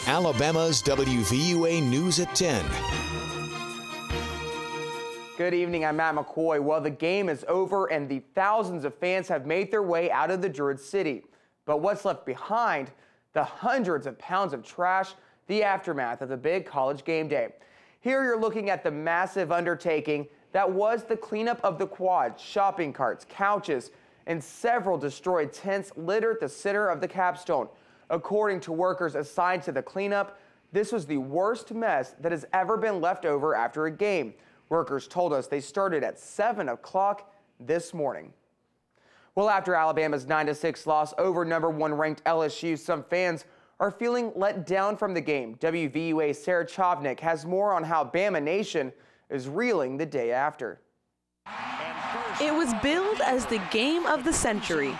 Alabama's WVUA News at 10. Good evening, I'm Matt McCoy. Well, the game is over and the thousands of fans have made their way out of the Druid City. But what's left behind? The hundreds of pounds of trash, the aftermath of the big college game day. Here you're looking at the massive undertaking that was the cleanup of the quad, shopping carts, couches, and several destroyed tents littered the center of the capstone. According to workers assigned to the cleanup, this was the worst mess that has ever been left over after a game. Workers told us they started at 7 o'clock this morning. Well, after Alabama's 9-6 loss over #1 ranked LSU, some fans are feeling let down from the game. WVUA's Sarah Chovnick has more on how Bama Nation is reeling the day after. It was billed as the game of the century.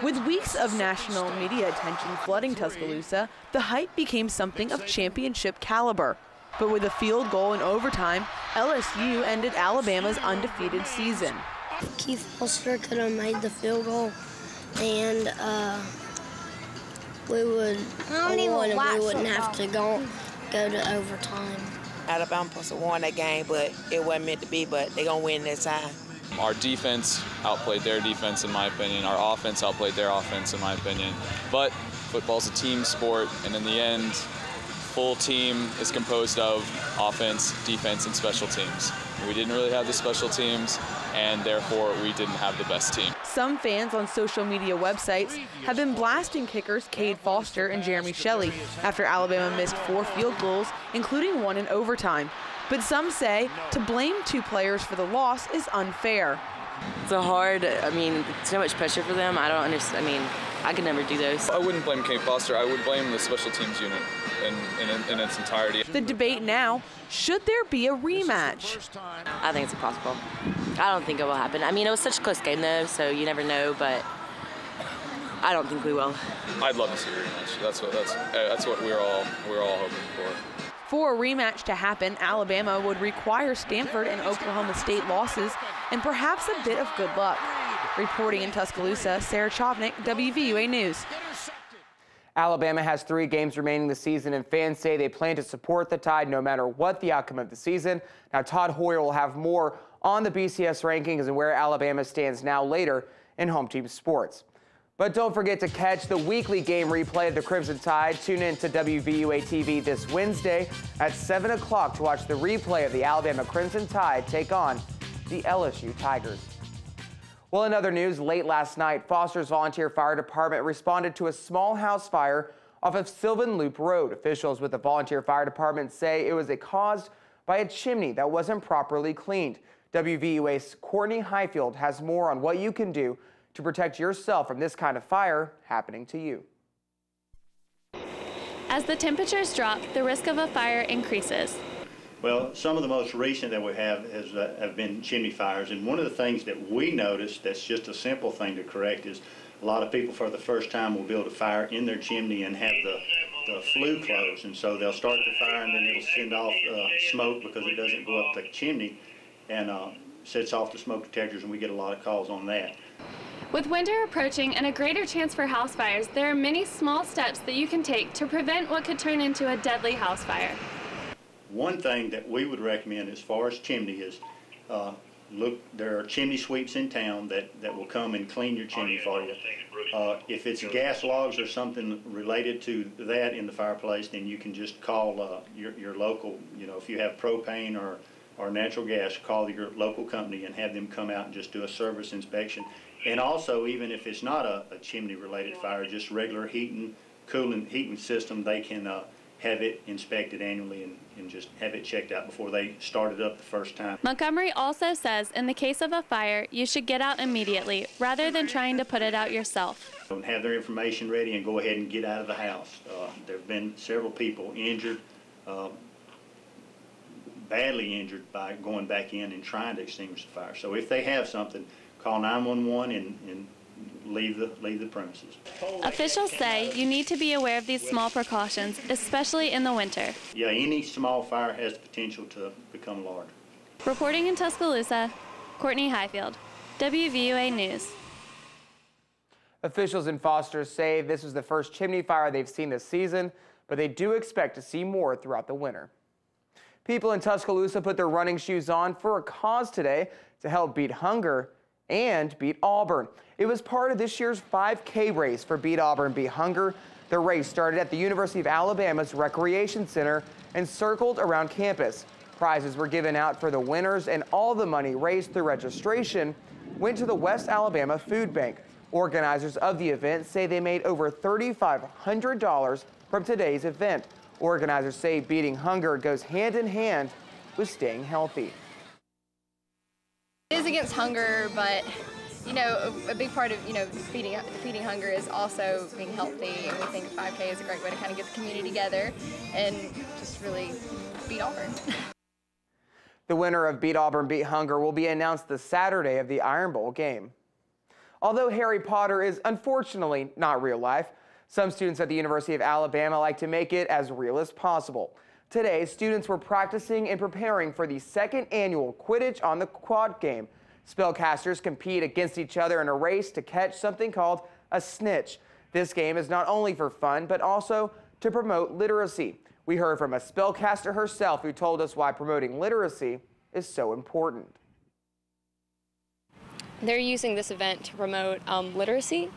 With weeks of national media attention flooding Tuscaloosa, the hype became something of championship caliber. But with a field goal in overtime, LSU ended Alabama's undefeated season. Keith Foster could have made the field goal, and we wouldn't have to go to overtime. Alabama supposed to win that game, but it wasn't meant to be, but they're going to win this time. Our defense outplayed their defense, in my opinion. Our offense outplayed their offense, in my opinion. But football's a team sport, and in the end, full team is composed of offense, defense, and special teams. We didn't really have the special teams, and therefore we didn't have the best team. Some fans on social media websites have been blasting kickers Cade Foster and Jeremy Shelley after Alabama missed 4 field goals, including one in overtime. But some say to blame 2 players for the loss is unfair. It's so much pressure for them. I don't understand. I could never do those. I wouldn't blame Cade Foster. I would blame the special teams unit in its entirety. The debate now, should there be a rematch? I think it's impossible. I don't think it will happen. It was such a close game, though, so you never know, but I don't think we will. I'd love to see a rematch. That's what we're all hoping for. For a rematch to happen, Alabama would require Stanford and Oklahoma State losses and perhaps a bit of good luck. Reporting in Tuscaloosa, Sarah Chovnick, WVUA News. Alabama has 3 games remaining this season, and fans say they plan to support the Tide no matter what the outcome of the season. Now, Todd Hoyer will have more on the BCS rankings and where Alabama stands now later in Home Team Sports. But don't forget to catch the weekly game replay of the Crimson Tide. Tune in to WVUA TV this Wednesday at 7 o'clock to watch the replay of the Alabama Crimson Tide take on the LSU Tigers. Well, in other news, late last night, Foster's Volunteer Fire Department responded to a small house fire off of Sylvan Loop Road. Officials with the Volunteer Fire Department say it was caused by a chimney that wasn't properly cleaned. WVUA's Courtney Highfield has more on what you can do to protect yourself from this kind of fire happening to you. As the temperatures drop, the risk of a fire increases. Well, some of the most recent that we have have been chimney fires, and one of the things that we noticed that's just a simple thing to correct is a lot of people for the first time will build a fire in their chimney and have the flue closed, and so they'll start the fire and then it'll send off smoke because it doesn't go up the chimney and sets off the smoke detectors, and we get a lot of calls on that. With winter approaching and a greater chance for house fires, there are many small steps that you can take to prevent what could turn into a deadly house fire. One thing that we would recommend as far as chimney is, look, there are chimney sweeps in town that will come and clean your chimney for you. If it's gas logs or something related to that in the fireplace, then you can just call your local, if you have propane or natural gas, call your local company and have them come out and just do a service inspection. And also, even if it's not a chimney-related fire, just regular cooling heating system, they can have it inspected annually and just have it checked out before they start it up the first time. Montgomery also says in the case of a fire, you should get out immediately rather than trying to put it out yourself. Have their information ready and go ahead and get out of the house. There have been several people injured, badly injured by going back in and trying to extinguish the fire. So if they have something, call 911 and leave the premises. Officials say you need to be aware of these small precautions, especially in the winter. Yeah, any small fire has the potential to become large. Reporting in Tuscaloosa, Courtney Highfield, WVUA News. Officials in Foster say this was the first chimney fire they've seen this season, but they do expect to see more throughout the winter. People in Tuscaloosa put their running shoes on for a cause today to help beat hunger and beat Auburn. It was part of this year's 5K race for Beat Auburn, Beat Hunger. The race started at the University of Alabama's Recreation Center and circled around campus. Prizes were given out for the winners, and all the money raised through registration went to the West Alabama Food Bank. Organizers of the event say they made over $3,500 from today's event. Organizers say beating hunger goes hand in hand with staying healthy. It is against hunger, but a big part of defeating hunger is also being healthy, and we think 5K is a great way to kind of get the community together and just really beat Auburn. The winner of Beat Auburn, Beat Hunger will be announced the Saturday of the Iron Bowl game. Although Harry Potter is unfortunately not real life, some students at the University of Alabama like to make it as real as possible. Today, students were practicing and preparing for the second annual Quiditch on the Quad game. Spellcasters compete against each other in a race to catch something called a snitch. This game is not only for fun, but also to promote literacy. We heard from a spellcaster herself who told us why promoting literacy is so important. They're using this event to promote literacy,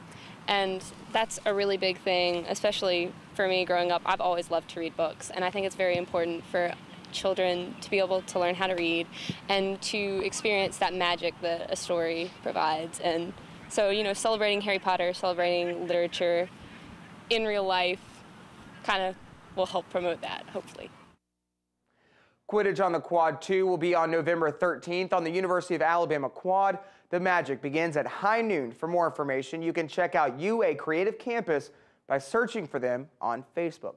and that's a really big thing, especially for me growing up. I've always loved to read books, and I think it's very important for children to be able to learn how to read and to experience that magic that a story provides. And so, celebrating Harry Potter, celebrating literature in real life kind of will help promote that, hopefully. Quiditch on the Quad 2 will be on November 13th on the University of Alabama Quad. The magic begins at high noon. For more information, you can check out UA Creative Campus by searching for them on Facebook.